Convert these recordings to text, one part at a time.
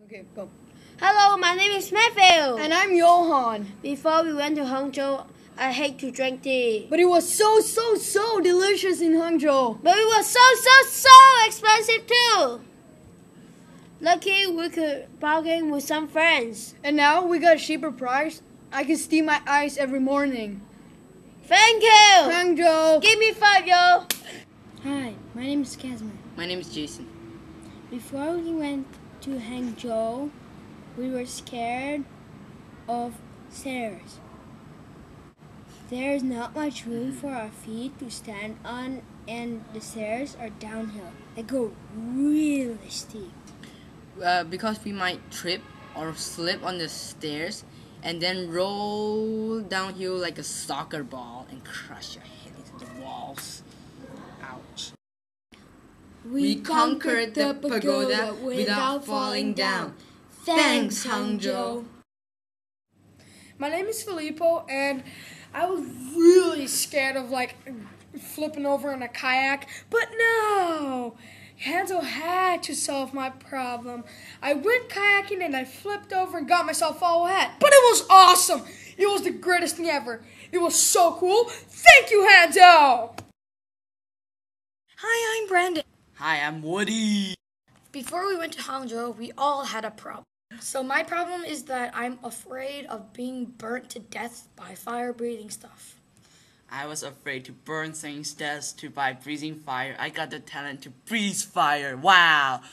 Okay, go. Hello, my name is Matthew. And I'm Johan. Before we went to Hangzhou, I hate to drink tea. But it was so delicious in Hangzhou. But it was so expensive too. Lucky we could bargain with some friends. And now we got a cheaper price. I can steam my ice every morning. Thank you. Hangzhou. Give me 5, yo. Hi, my name is Casimir. My name is Jason. Before we went to Hangzhou, we were scared of stairs. There's not much room for our feet to stand on, and the stairs are downhill. They go really steep. Because we might trip or slip on the stairs and then roll downhill like a soccer ball and crush your head into the walls. Ouch. We conquered the pagoda without falling down. Thanks, Hangzhou. My name is Filippo, and I was really scared of flipping over in a kayak, but no! Hangzhou had to solve my problem. I went kayaking and I flipped over and got myself all wet. But it was awesome! It was the greatest thing ever. It was so cool. Thank you, Hangzhou! Hi, I'm Brandon. Hi, I'm Woody. Before we went to Hangzhou, we all had a problem. So my problem is that I'm afraid of being burnt to death by fire-breathing stuff. I was afraid to burn things death by breathing fire. I got the talent to breathe fire. Wow.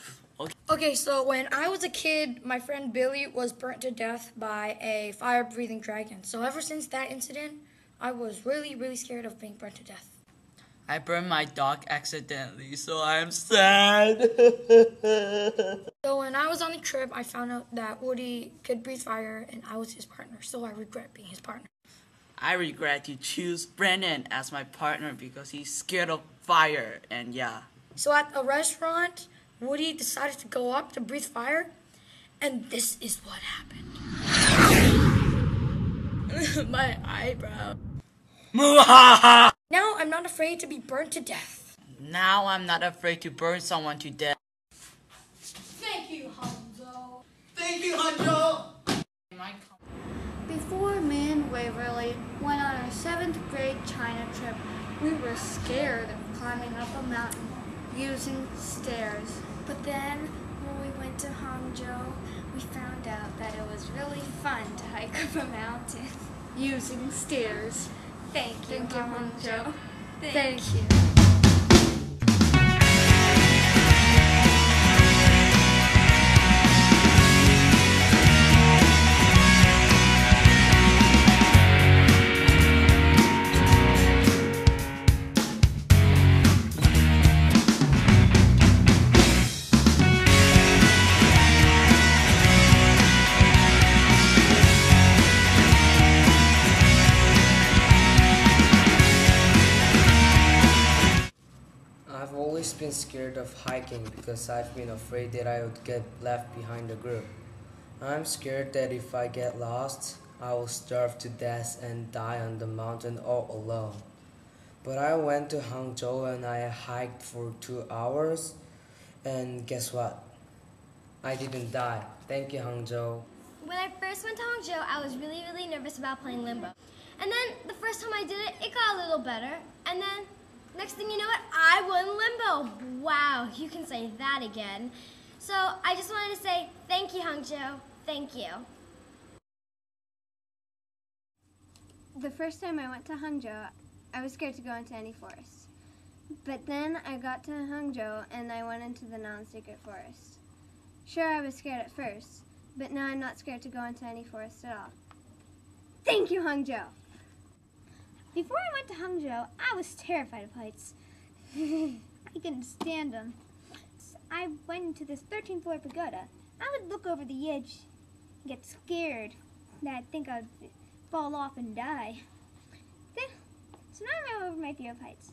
Okay, so when I was a kid, my friend Billy was burnt to death by a fire-breathing dragon. So ever since that incident, I was really scared of being burnt to death. I burned my dog accidentally, so I'm sad. So when I was on the trip, I found out that Woody could breathe fire and I was his partner, so I regret being his partner. I regret to choose Brandon as my partner because he's scared of fire, and yeah. So at a restaurant, Woody decided to go up to breathe fire, and this is what happened. My eyebrow. Now I'm not afraid to be burnt to death. Now I'm not afraid to burn someone to death. Thank you, Hangzhou. Thank you, Hangzhou! Before me and Waverly went on our 7th grade China trip, we were scared of climbing up a mountain using stairs. But then, when we went to Hangzhou, we found out that it was really fun to hike up a mountain. Using stairs. Thank you, Hangzhou. Thank you. I've always been scared of hiking because I've been afraid that I would get left behind the group. I'm scared that if I get lost, I will starve to death and die on the mountain all alone. But I went to Hangzhou and I hiked for 2 hours, and guess what? I didn't die. Thank you, Hangzhou. When I first went to Hangzhou, I was really nervous about playing limbo. And then the first time I did it, it got a little better. And then next thing you know it, I won limbo. Wow, you can say that again. So I just wanted to say thank you, Hangzhou. Thank you. The first time I went to Hangzhou, I was scared to go into any forest. But then I got to Hangzhou and I went into the non-secret forest. Sure, I was scared at first, but now I'm not scared to go into any forest at all. Thank you, Hangzhou! Before I went to Hangzhou, I was terrified of heights. I couldn't stand them. I went into this 13th floor pagoda. I would look over the edge and get scared that I'd think I'd fall off and die. So now I'm over my fear of heights.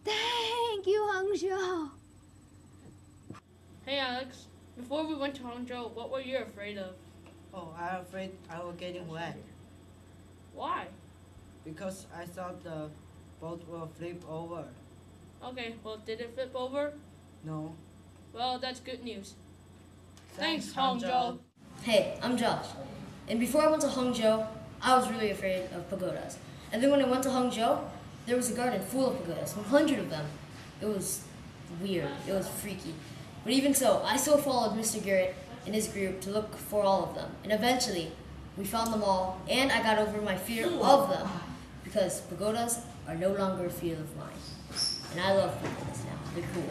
Thank you, Hangzhou! Hey Alex, before we went to Hangzhou, what were you afraid of? Oh, I'm afraid I was getting wet Why? because I thought the boat will flip over. Okay, well did it flip over? No. Well, that's good news. Thanks, Hangzhou. Hey, I'm Josh. And before I went to Hangzhou, I was really afraid of pagodas. And then when I went to Hangzhou, there was a garden full of pagodas, 100 of them. It was weird. It was freaky. But even so, I still followed Mr. Garrett and his group to look for all of them. And eventually, we found them all, and I got over my fear of them. Because pagodas are no longer a fear of mine. And I love pagodas now. They're cool.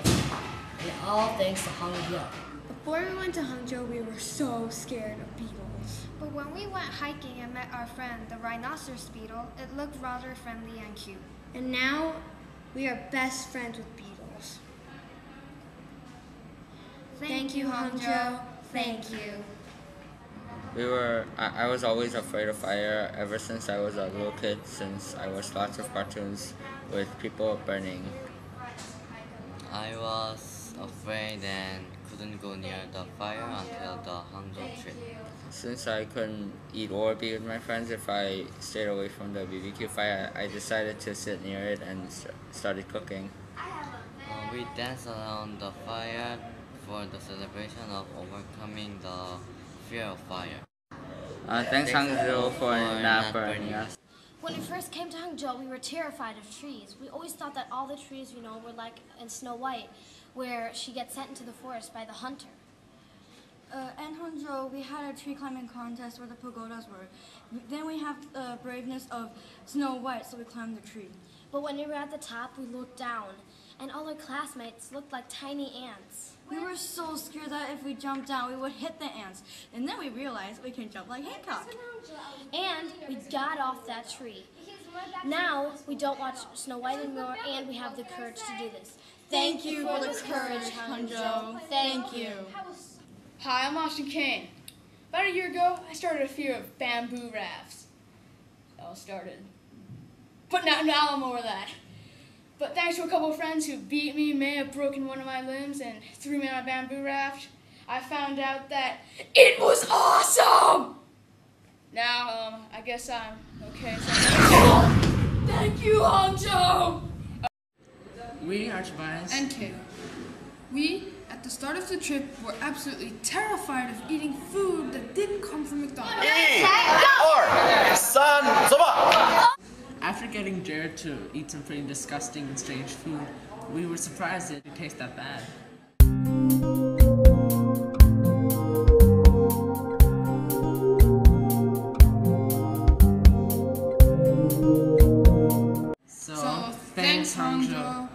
And all thanks to Hangzhou. Before we went to Hangzhou, we were so scared of beetles. But when we went hiking and met our friend, the rhinoceros beetle, it looked rather friendly and cute. And now, we are best friends with beetles. Thank you, Hangzhou. Thank you. I was always afraid of fire ever since I was a little kid, since I watched lots of cartoons with people burning. I was afraid and couldn't go near the fire until the Hangzhou trip. Since I couldn't eat or be with my friends if I stayed away from the BBQ fire, I decided to sit near it and started cooking. We danced around the fire for the celebration of overcoming the fear of fire. Thanks Hangzhou for not burning us. When we first came to Hangzhou, we were terrified of trees. We always thought that all the trees, were like in Snow White, where she gets sent into the forest by the hunter. In Hangzhou, we had a tree climbing contest where the pagodas were. Then we have the braveness of Snow White, so we climbed the tree. But when we were at the top, we looked down, and all our classmates looked like tiny ants. We were so scared that if we jumped down, we would hit the ants. And then we realized we can jump like Hancock. And we got off that tree. Now, we don't watch Snow White anymore, and we have the courage to do this. Thank you for the courage, Hangzhou. Thank you. Hi, I'm Austin Kane. About a year ago, I started a fear of bamboo rafts. It all started. But now I'm over that. But thanks to a couple of friends who beat me, may have broken one of my limbs, and threw me on a bamboo raft, I found out that it was awesome! Now, I guess I'm okay. Thank you, Hangzhou! We are Tobias And Kayla. We, at the start of the trip, were absolutely terrified of eating food that didn't come from McDonald's. After getting Jared to eat some pretty disgusting and strange food, we were surprised it didn't taste that bad. So thanks Hangzhou.